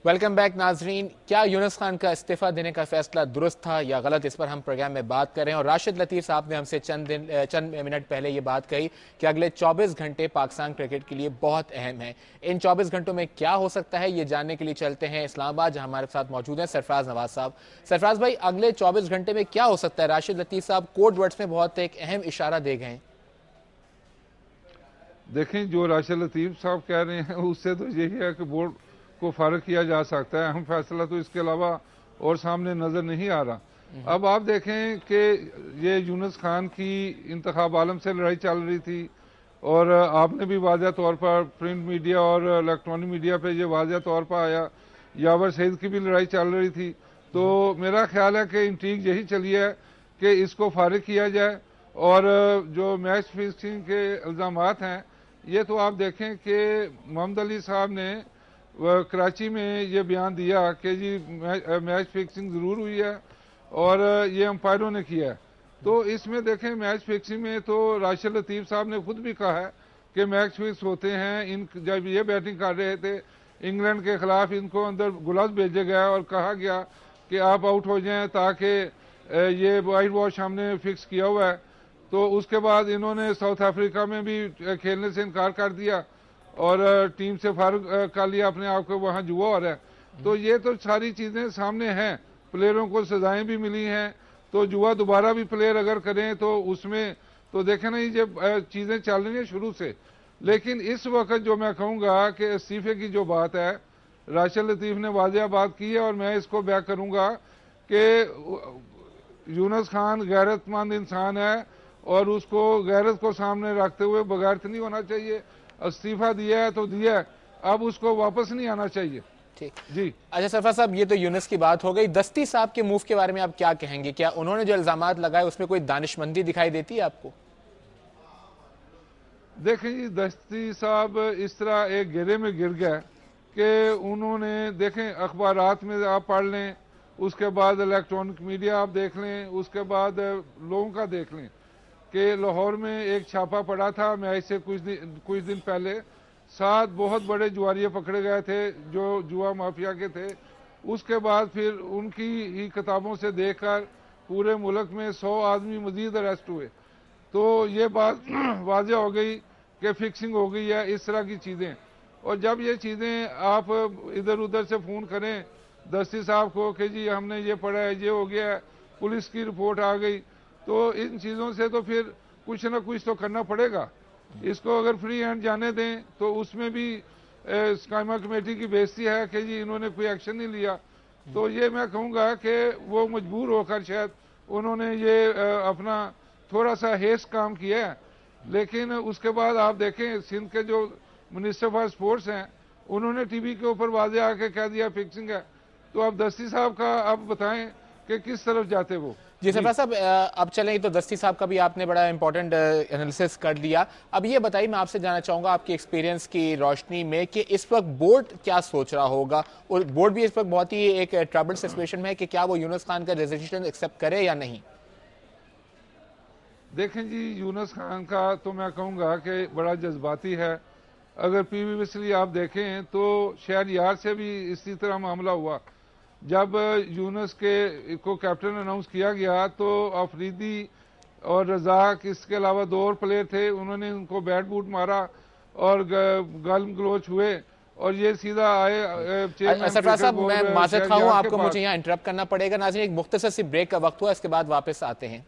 Welcome back नाजरीन। क्या यूनुस खान का इस्तीफा देने का फैसला दुरुस्त था या गलत, इस पर हम प्रोग्राम में बात कर रहे हैं। और राशिद लतीफ़ साहब ने हमसे चंद मिनट पहले ये बात कही कि अगले 24 घंटे पाकिस्तान क्रिकेट के लिए बहुत अहम है। इन 24 घंटों में क्या हो सकता है, ये जानने के लिए चलते हैं इस्लामाबाद, जहां हमारे साथ मौजूद हैं सरफराज नवाज साहब। सरफराज भाई, अगले 24 घंटे में क्या हो सकता है? राशिद लतीफ़ साहब कोड वर्ड्स में बहुत एक अहम इशारा दे गए हैं। देखें, जो राशिद लतीफ़ साहब कह रहे हैं उससे तो यही है कि बोर्ड को फारग किया जा सकता है। अहम फैसला तो इसके अलावा और सामने नजर नहीं आ रहा। अब आप देखें कि ये यूनुस खान की इंतखाब आलम से लड़ाई चल रही थी और आपने भी वाज़ह तौर पर प्रिंट मीडिया और इलेक्ट्रॉनिक मीडिया पे ये वाज़ह तौर पर आया, यावर सईद की भी लड़ाई चल रही थी। तो मेरा ख्याल है कि इंट्रीग यही चली है कि इसको फारिग किया जाए। और जो मैच फिक्सिंग के इल्ज़ामात हैं, ये तो आप देखें कि मोहम्मद अली साहब ने कराची में ये बयान दिया कि जी मैच फिक्सिंग ज़रूर हुई है और ये अंपायरों ने किया है। तो इसमें देखें, मैच फिक्सिंग में तो राशिद लतीफ़ साहब ने खुद भी कहा है कि मैच फिक्स होते हैं। इन जब ये बैटिंग कर रहे थे इंग्लैंड के खिलाफ, इनको अंदर ग्लव्स भेजे गया और कहा गया कि आप आउट हो जाएं ताकि ये वाइट वॉश हमने फिक्स किया हुआ है। तो उसके बाद इन्होंने साउथ अफ्रीका में भी खेलने से इनकार कर दिया और टीम से फारुक कर लिया अपने आप को, वहाँ जुआ हो रहा है। तो ये तो सारी चीज़ें सामने हैं, प्लेयरों को सजाएं भी मिली हैं। तो जुआ दोबारा भी प्लेयर अगर करें तो उसमें तो देखें ना, ये चीज़ें चल रही हैं शुरू से। लेकिन इस वक्त जो मैं कहूँगा कि इस्तीफे की जो बात है, राशिद लतीफ़ ने वाज़ेह बात की है और मैं इसको बैक करूँगा कि यूनुस खान गैरतमंद इंसान है और उसको गैरत को सामने रखते हुए बगैरत नहीं होना चाहिए। इस्तीफा दिया है तो दिया है, अब उसको वापस नहीं आना चाहिए। ठीक जी, अच्छा सरफराज साहब, ये तो यूनुस की बात हो गई। दस्ती साहब के मूव के बारे में आप क्या कहेंगे? क्या उन्होंने जो इल्जामात लगाए उसमें कोई दानिशमंदी दिखाई देती है आपको? देखें जी, दस्ती साहब इस तरह एक घेरे में गिर गए कि उन्होंने, देखें अखबारात में आप पढ़ लें, उसके बाद इलेक्ट्रॉनिक मीडिया आप देख लें, उसके बाद लोगों का देख लें कि लाहौर में एक छापा पड़ा था मैच से कुछ दिन पहले। 7 बहुत बड़े जुआरिये पकड़े गए थे जो जुआ माफिया के थे। उसके बाद फिर उनकी ही किताबों से देखकर पूरे मुल्क में 100 आदमी मजीद अरेस्ट हुए। तो ये बात वाज़ेह हो गई कि फिक्सिंग हो गई है, इस तरह की चीज़ें। और जब ये चीज़ें आप इधर उधर से फ़ोन करें दस्ती साहब को कि जी हमने ये पढ़ा है, ये हो गया है, पुलिस की रिपोर्ट आ गई, तो इन चीज़ों से तो फिर कुछ ना कुछ तो करना पड़ेगा। इसको अगर फ्री हैंड जाने दें तो उसमें भी स्काइमा कमेटी की बेइज्जती है कि जी इन्होंने कोई एक्शन नहीं लिया। तो ये मैं कहूँगा कि वो मजबूर होकर शायद उन्होंने ये अपना थोड़ा सा हेस काम किया है। लेकिन उसके बाद आप देखें सिंध के जो मिनिस्टर फॉर स्पोर्ट्स हैं, उन्होंने टीवी के ऊपर वाज़ेह आके कह दिया फिक्सिंग है। तो अब दस्ती साहब का आप बताएं कि किस तरफ जाते वो। जी सरफराज साहब, अब चलें तो दस्ती साहब का भी आपने बड़ा इंपॉर्टेंट एनालिसिस कर दिया। अब ये बताइए, मैं आपसे जानना चाहूंगा आपकी एक्सपीरियंस की रोशनी में कि इस वक्त बोर्ड क्या सोच रहा होगा। और बोर्ड भी इस वक्त बहुत ही एक ट्रबल सिचुएशन में है कि क्या वो यूनुस खान का रेजिग्नेशन एक्सेप्ट करे या नहीं। देखें जी, यूनुस खान का तो मैं कहूँगा कि बड़ा जज्बाती है। अगर प्रीवियसली आप देखें तो शहरयार से भी इसी तरह मामला हुआ। जब यूनुस के को कैप्टन अनाउंस किया गया तो अफरीदी और रजाक, इसके अलावा 2 और प्लेयर थे, उन्होंने उनको बैट बूट मारा और गलम गलोच हुए और ये सीधा आए चेयरमैन सरफराज साहब, मैं माजरत खां हूं, आपको के मुझे पास। यहाँ इंटरप्ट करना पड़ेगा। नाज़रीन, एक मुख्तसर सी ब्रेक का वक्त हुआ, इसके बाद वापस आते हैं।